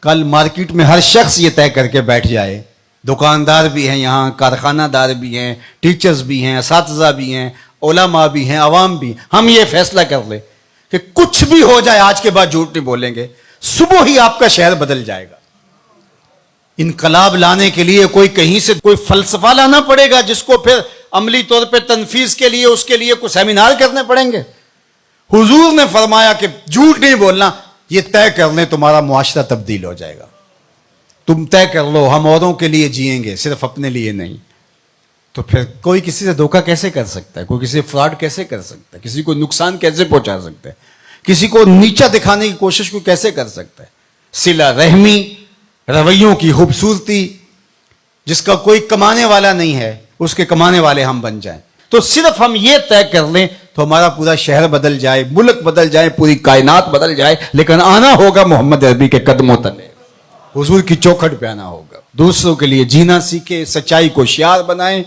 کل مارکیٹ میں ہر شخص یہ طے کر کے بیٹھ جائے، دکاندار بھی ہیں یہاں، کارخانہ دار بھی ہیں، ٹیچرز بھی ہیں، اساتذہ بھی ہیں، علماء بھی ہیں، عوام بھی ہیں، ہم یہ فیصلہ کر لیں کہ کچھ بھی ہو جائے آج کے بعد جھوٹ نہیں بولیں گے، صبح ہی آپ کا شہر بدل جائے گا۔ انقلاب لانے کے لیے کوئی کہیں سے کوئی فلسفہ لانا پڑے گا جس کو پھر عملی طور پہ تنفیذ کے لیے اس کے لیے کوئی سیمینار کرنے پڑیں گے۔ حضور نے فرمایا کہ جھوٹ نہیں بولنا، یہ طے کر لیں تمہارا معاشرہ تبدیل ہو جائے گا۔ تم طے کر لو ہم اوروں کے لیے جئیں گے، صرف اپنے لیے نہیں۔ تو پھر کوئی کسی سے دھوکہ کیسے کر سکتا ہے؟ کوئی کسی سے فراڈ کیسے کر سکتا ہے؟ کسی کو نقصان کیسے پہنچا سکتا ہے؟ کسی کو نیچا دکھانے کی کوشش کو کیسے کر سکتا ہے؟ صلہ رحمی، رویوں کی خوبصورتی، جس کا کوئی کمانے والا نہیں ہے اس کے کمانے والے ہم بن جائیں۔ تو صرف ہم یہ طے کر لیں تو ہمارا پورا شہر بدل جائے، ملک بدل جائے، پوری کائنات بدل جائے، لیکن آنا ہوگا محمد عربی کے قدموں تلے، حضور کی چوکھٹ پہ آنا ہوگا۔ دوسروں کے لیے جینا سیکھیں، سچائی کو شعار بنائیں،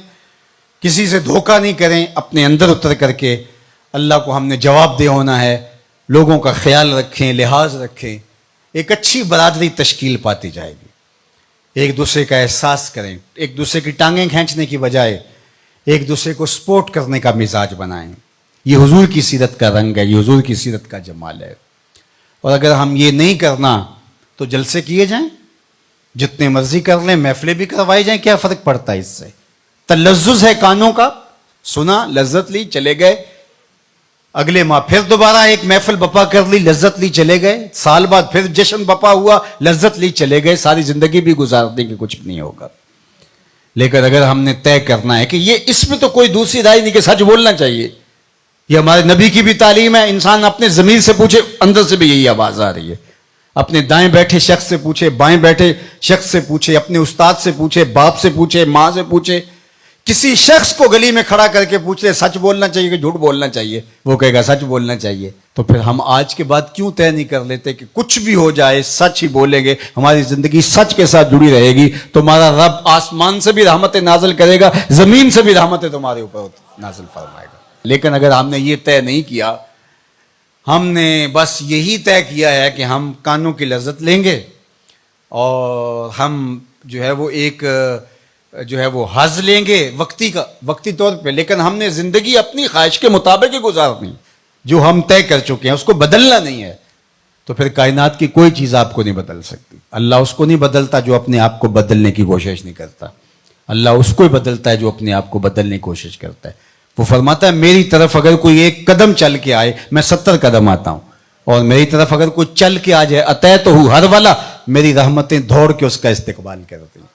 کسی سے دھوکہ نہیں کریں، اپنے اندر اتر کر کے اللہ کو ہم نے جواب دہ ہونا ہے، لوگوں کا خیال رکھیں، لحاظ رکھیں، ایک اچھی برادری تشکیل پاتی جائے گی۔ ایک دوسرے کا احساس کریں، ایک دوسرے کی ٹانگیں کھینچنے کی بجائے ایک دوسرے کو سپورٹ کرنے کا مزاج بنائیں۔ یہ حضور کی سیرت کا رنگ ہے، یہ حضور کی سیرت کا جمال ہے۔ اور اگر ہم یہ نہیں کرنا تو جلسے کیے جائیں، جتنے مرضی کر لیں، محفلیں بھی کروائی جائیں، کیا فرق پڑتا ہے اس سے؟ تلذذ ہے کانوں کا، سنا، لذت لی، چلے گئے، اگلے ماہ پھر دوبارہ ایک محفل بپا کر لی، لذت لی، چلے گئے، سال بعد پھر جشن بپا ہوا، لذت لی، چلے گئے، ساری زندگی بھی گزار دیں گے، کچھ بھی نہیں ہوگا۔ لیکن اگر ہم نے طے کرنا ہے کہ یہ اس میں تو کوئی دوسری رائے نہیں کہ سچ بولنا چاہیے، یہ ہمارے نبی کی بھی تعلیم ہے، انسان اپنے ضمیر سے پوچھے، اندر سے بھی یہی آواز آ رہی ہے، اپنے دائیں بیٹھے شخص سے پوچھے، بائیں بیٹھے شخص سے پوچھے، اپنے استاد سے پوچھے، باپ سے پوچھے، ماں سے پوچھے، کسی شخص کو گلی میں کھڑا کر کے پوچھ لے سچ بولنا چاہیے کہ جھوٹ بولنا چاہیے، وہ کہے گا سچ بولنا چاہیے۔ تو پھر ہم آج کے بعد کیوں طے نہیں کر لیتے کہ کچھ بھی ہو جائے سچ ہی بولیں گے، ہماری زندگی سچ کے ساتھ جڑی رہے گی، تمہارا رب آسمان سے بھی رحمتیں نازل کرے گا، زمین سے بھی رحمتیں تمہارے اوپر نازل فرمائے گا۔ لیکن اگر ہم نے یہ طے نہیں کیا، ہم نے بس یہی طے کیا ہے کہ ہم کانوں کی لذت لیں گے اور ہم جو ہے وہ ایک حظ لیں گے وقتی طور پہ، لیکن ہم نے زندگی اپنی خواہش کے مطابق ہی گزارنی، جو ہم طے کر چکے ہیں اس کو بدلنا نہیں ہے، تو پھر کائنات کی کوئی چیز آپ کو نہیں بدل سکتی۔ اللہ اس کو نہیں بدلتا جو اپنے آپ کو بدلنے کی کوشش نہیں کرتا، اللہ اس کو ہی بدلتا ہے جو اپنے آپ کو بدلنے کی کوشش کرتا ہے۔ وہ فرماتا ہے میری طرف اگر کوئی ایک قدم چل کے آئے میں 70 قدم آتا ہوں، اور میری طرف اگر کوئی چل کے آ جائے اتیت ہو ہر والا، میری رحمتیں دوڑ کے اس کا استقبال کرتی ہیں۔